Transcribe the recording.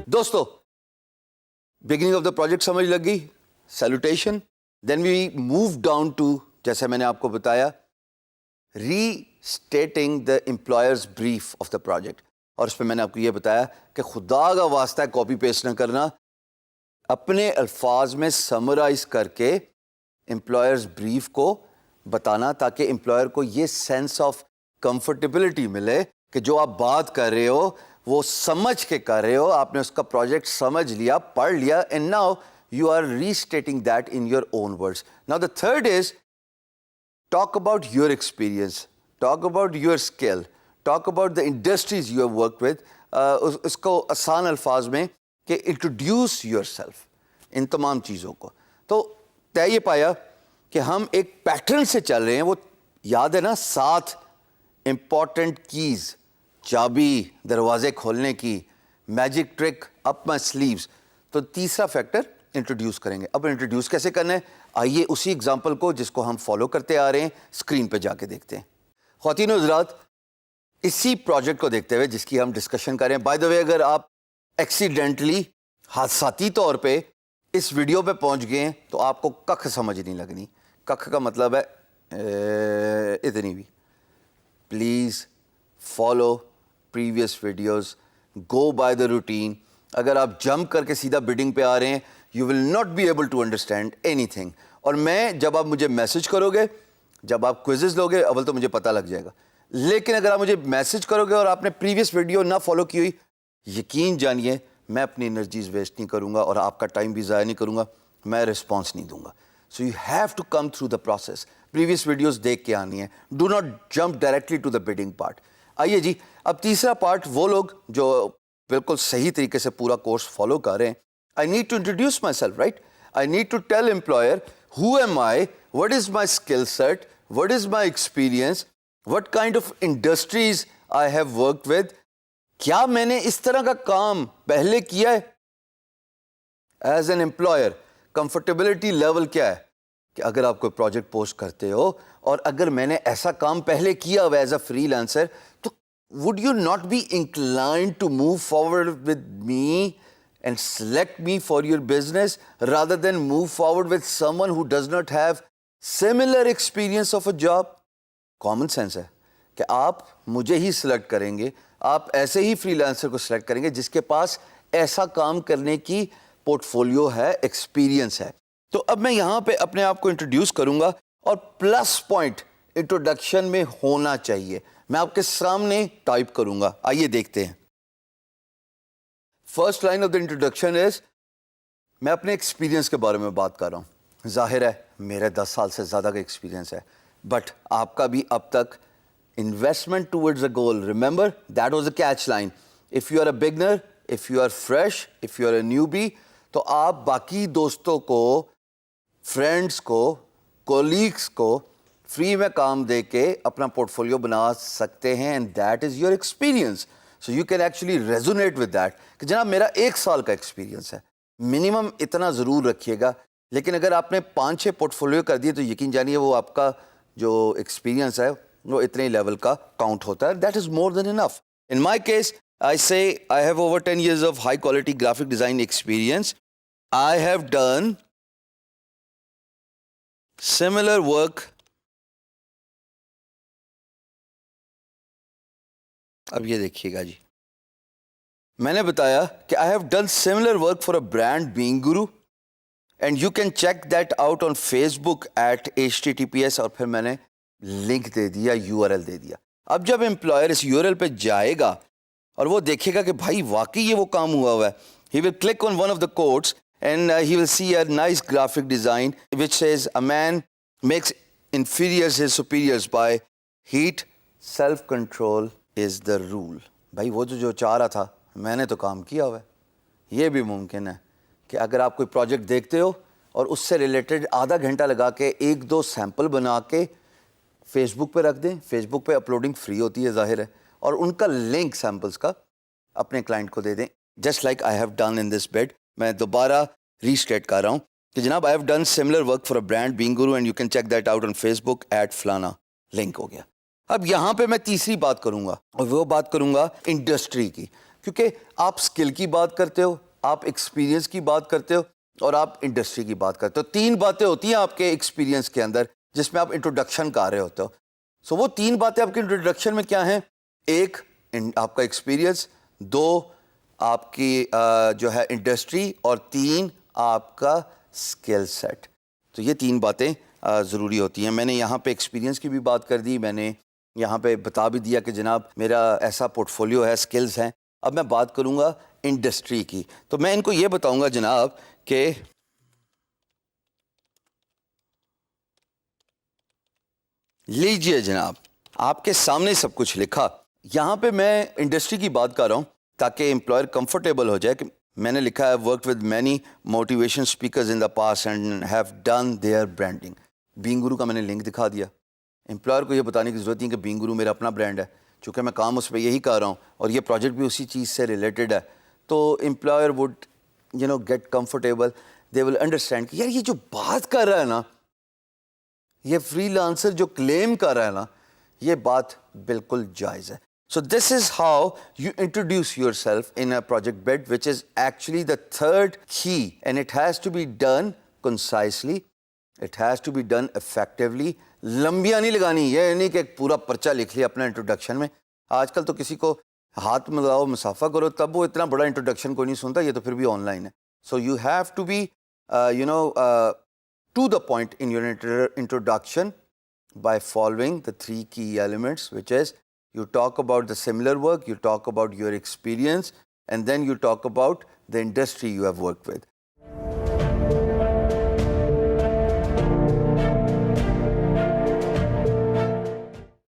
دوستو beginning of the project سمجھ لگ گئی, salutation. Then we move down to, جیسے میں نے آپ کو بتایا, restating the employers brief of the project. اور اس پہ میں نے آپ کو یہ بتایا کہ خدا کا واسطہ ہے کاپی پیسٹ نہ کرنا, اپنے الفاظ میں سمرائز کر کے امپلائرز بریف کو بتانا, تاکہ امپلائر کو یہ سینس آف کمفرٹیبلٹی ملے کہ جو آپ بات کر رہے ہو وہ سمجھ کے کر رہے ہو, آپ نے اس کا پروجیکٹ سمجھ لیا, پڑھ لیا, and now you are restating that in your own words. Now the third is talk about your experience, talk about your skill, talk about the industries you have worked with. اس کو آسان الفاظ میں کہ introduce yourself ان تمام چیزوں کو. تو طے یہ پایا کہ ہم ایک پیٹرن سے چل رہے ہیں, وہ یاد ہے نا, 7 امپورٹنٹ کیز, چابی دروازے کھولنے کی, میجک ٹرک اپ مائی سلیوز. تو تیسرا فیکٹر انٹروڈیوس کریں گے. اب انٹروڈیوس کیسے کرنا ہے, آئیے اسی ایگزامپل کو جس کو ہم فالو کرتے آ رہے ہیں اسکرین پہ جا کے دیکھتے ہیں. خواتین و حضرات, اسی پروجیکٹ کو دیکھتے ہوئے جس کی ہم ڈسکشن کر رہے ہیں, بائی دا وے اگر آپ ایکسیڈنٹلی حادثاتی طور پہ اس ویڈیو پہ پہنچ گئے ہیں تو آپ کو ککھ سمجھ نہیں لگنی. ککھ کا مطلب ہے اتنی بھی. Please follow previous videos, go by the routine. اگر آپ جمپ کر کے سیدھا بڈنگ پہ آ رہے ہیں, you will not be able to understand anything. اور میں جب آپ مجھے میسج کرو گے, جب آپ کوئزز لو گے, اول تو مجھے پتہ لگ جائے گا. لیکن اگر آپ مجھے میسج کرو گے اور آپ نے پریویس ویڈیو نہ فالو کی ہوئی, یقین جانیے میں اپنی انرجیز ویسٹ نہیں کروں گا اور آپ کا ٹائم بھی ضائع نہیں کروں گا, میں رسپانس نہیں دوں گا. So you have to come through the process. Previous videos دیکھ کے آنی ہے, do not jump directly to the bidding part. آئیے جی, اب تیسرا پارٹ, وہ لوگ جو بالکل صحیح طریقے سے پورا کورس فالو کر رہے ہیں, I need to introduce myself, right? I need to tell employer who am I, what is my skill set, what is my experience, what kind of industries I have worked with. کیا میں نے اس طرح کا کام پہلے کیا ہے as an employer. کمفرٹیبلٹی level کیا ہے کہ اگر آپ کوئی پروجیکٹ پوسٹ کرتے ہو اور اگر میں نے ایسا کام پہلے کیا ہوا ایز اے فری لانسر, تو would you not be inclined to move forward with me and select me for your business rather than move forward with someone who does not have similar experience of a job? Common sense ہے کہ آپ مجھے ہی select کریں گے, آپ ایسے ہی free lancer کو select کریں گے جس کے پاس ایسا کام کرنے کی پورٹ فولیو ہے, ایکسپیرینس ہے. تو اب میں یہاں پہ اپنے آپ کو انٹروڈیوس کروں گا اور پلس پوائنٹ انٹروڈکشن میں ہونا چاہیے. میں آپ کے سامنے ٹائپ کروں گا, آئیے دیکھتے ہیں. First line of the introduction is, میں اپنے ایکسپیرینس کے بارے میں بات کر رہا ہوں. ظاہر ہے میرے 10 سال سے زیادہ کا ایکسپیرینس ہے, بٹ آپ کا بھی اب تک investment towards a goal. Remember that was a catch line. If you are a beginner, if you are fresh, if you are a newbie, تو آپ باقی دوستوں کو, فرینڈس کو, کولیگس کو فری میں کام دے کے اپنا پورٹ فولیو بنا سکتے ہیں, and that is your experience. So you can actually resonate with that کہ جناب میرا 1 سال کا ایکسپیرینس ہے. منیمم اتنا ضرور رکھیے گا, لیکن اگر آپ نے 5-6 پورٹ فولیو کر دیے تو یقین جانیے وہ آپ کا جو ایکسپیرینس ہے وہ اتنے لیول کا کاؤنٹ ہوتا ہے. That is more than enough. In my case I say I have over 10 years of high quality graphic design experience. I have done similar work. اب یہ دیکھیے گا جی, میں نے بتایا کہ I have done similar work for a brand Being Guru, and you can check that out on Facebook at https, اور پھر میں نے لنک دے دیا, URL دے دیا. اب جب امپلائر اس URL پہ جائے گا اور وہ دیکھے گا کہ بھائی واقعی یہ وہ کام ہوا ہے, he will click on one of the quotes and he will see a nice graphic design which says a man makes inferiors his superiors by heat, self control is the rule. بھائی وہ جو چاہ رہا تھا میں نے تو کام کیا ہوا ہے. یہ بھی ممکن ہے کہ اگر آپ کوئی پروجیکٹ دیکھتے ہو اور اس سے ریلیٹڈ آدھا گھنٹہ لگا کے 1-2 سیمپل بنا کے فیس بک پہ رکھ دیں. فیس بک پہ اپلوڈنگ فری ہوتی ہے ظاہر ہے, اور ان کا لنک سیمپلس کا اپنے کلائنٹ کو دے دیں, just like I have done in this bid. میں دوبارہ ریسٹیٹ کر رہا ہوں کہ جناب I have done similar work for a brand bang grow and you can check that out on Facebook at فلانا. لنک ہو گیا. اب یہاں پہ میں تیسری بات کروں گا اور وہ بات کروں گا انڈسٹری کی, کیونکہ آپ اسکل کی بات کرتے ہو, آپ ایکسپیرینس کی بات کرتے ہو اور آپ انڈسٹری کی بات کرتے ہو. 3 باتیں ہوتی ہیں آپ کے ایکسپیرینس کے اندر جس میں آپ انٹروڈکشن کر رہے ہوتے ہو. سو وہ 3 باتیں آپ کے انٹروڈکشن میں کیا ہیں؟ 1 آپ کا ایکسپیرینس, 2 آپ کی جو ہے انڈسٹری, اور 3 آپ کا اسکل سیٹ. تو یہ 3 باتیں ضروری ہوتی ہیں. میں نے یہاں پہ ایکسپیرینس کی بھی بات کر دی, میں نے یہاں پہ بتا بھی دیا کہ جناب میرا ایسا پورٹ فولیو ہے, اسکلز ہیں. اب میں بات کروں گا انڈسٹری کی. تو میں ان کو یہ بتاؤں گا جناب کہ لیجئے جناب آپ کے سامنے سب کچھ لکھا. یہاں پہ میں انڈسٹری کی بات کر رہا ہوں تاکہ امپلائر کمفرٹیبل ہو جائے کہ میں نے لکھا ہے work with many motivation speakers in the past and have done their branding. بینگ گرو کا میں نے لنک دکھا دیا. امپلائر کو یہ بتانے کی ضرورت نہیں کہ بینگ گرو میرا اپنا برانڈ ہے, چونکہ میں کام اس پہ یہی کر رہا ہوں اور یہ پروجیکٹ بھی اسی چیز سے ریلیٹڈ ہے. تو employer would get comfortable, they will understand کہ یار یہ جو بات کر رہا ہے نا, یہ فری لانسر جو کلیم کر رہا ہے نا, یہ بات بالکل جائز ہے. So this is how you introduce yourself in a project bid, which is actually the third key, and it has to be done concisely, it has to be done effectively. لمبیاں نہیں لگانی, یہ نہیں کہ ایک پورا پرچہ لکھ لیا اپنا انٹروڈکشن میں. آج کل تو کسی کو ہاتھ ملاؤ, مسافہ کرو, تب وہ اتنا بڑا انٹروڈکشن کوئی نہیں سنتا, یہ تو پھر بھی آن لائن ہے. So you have to be to the point in your introduction by following the 3 key elements, which is you talk about the similar work, you talk about your experience, and then you talk about the industry you have worked with.